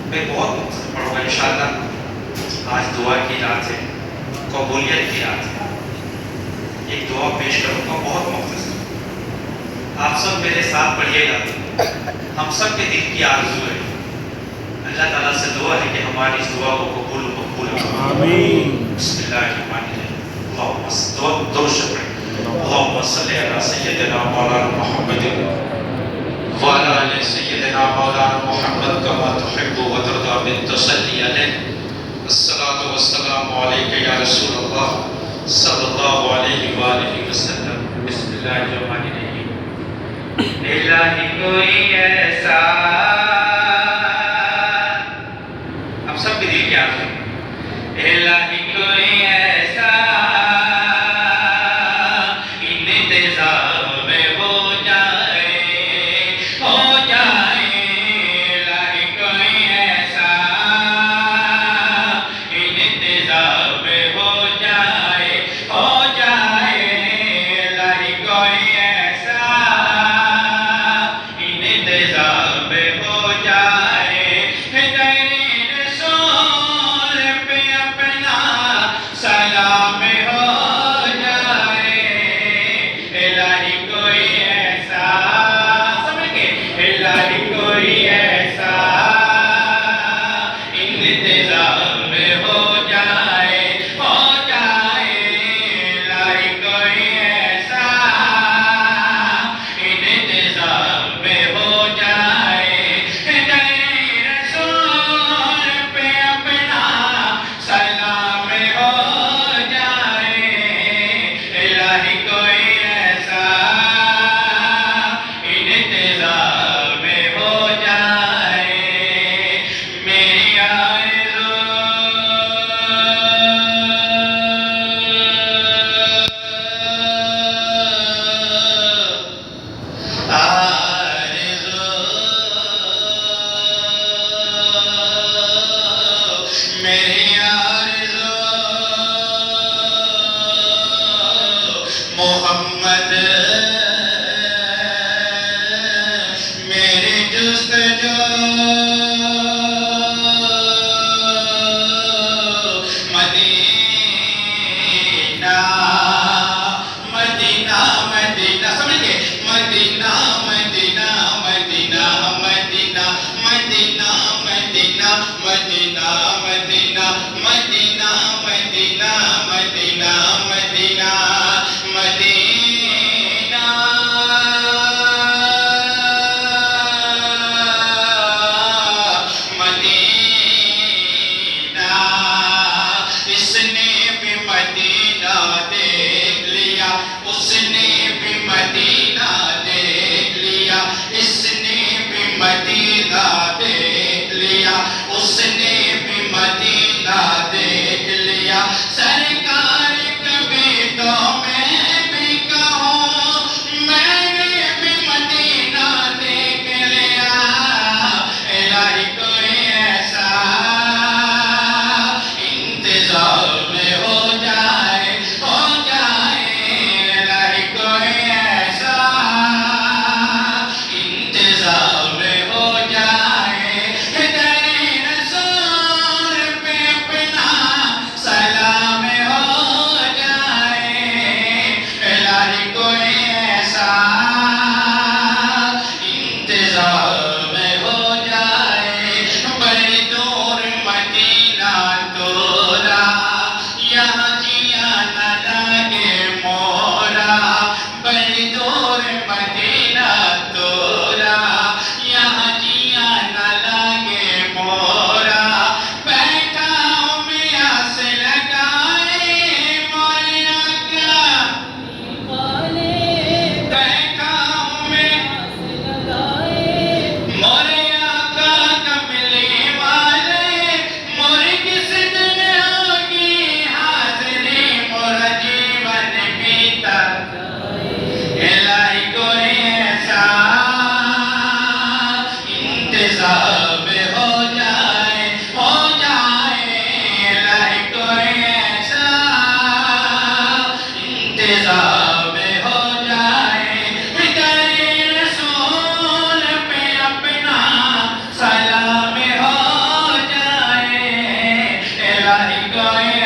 میں بہت مختصر پڑھوں گا انشاءاللہ۔ آج دعا کی رات ہے، قبولیت کی رات ہے۔ ایک دعا پیش کروں گا بہت مختصر، آپ سب میرے ساتھ پڑھیے گا۔ ہم سب کے دل کی آرزو ہے، اللہ تعالیٰ سے دعا ہے کہ ہماری اس دعا کو قبول و مقبول کرے۔ آمین۔ بسم اللہ الرحمن الرحیم۔ اللہم درود شکر اللہم صلی علی سیدنا مولانا محمد وعلی آل سیدنا مولانا محمد کما تحب و ترضی بالتصلی علیہ۔ الصلاۃ والسلام علیک یا رسول اللہ صلی اللہ علیہ وآلہ وسلم۔ بسم اللہ الرحمن الرحیم۔ الہی کوئی ایسا، اب سب کے دل کی آرزو، الہی کوئی ایسا انتظام ہو جائے، الہی کوئی ایسا انتظام ہو جائے، الہی کوئی ایسا انتظام ہو جائے، رسول پہ اپنا سلام ہو جائے، الہی کوئی ایسا، سمجھ کے الہی کوئی ایسا انتظام ہو جائے، الہی کوئی ایسا انتظام ہو جائے، رسول پہ اپنا سلام ہو جائے، الہی کوئی ایسا انتظام ہو جائے، میری آرزو میری آرزو محمد، میری جستجو مدینہ، مدینہ مدینہ، سمجھ گئے مدینہ مدینہ مدینہ مدینہ مدینہ مدینہ مدینہ مدینہ مدینہ مدینہ مدینہ مدینہ مدینہ، اس نے بھی مدینہ دیکھ لیا، اس نے بھی مدینہ دیکھ لیا، اس نے بھی مدینہ دیکھ لیا، اس نے بھی الہی گائیں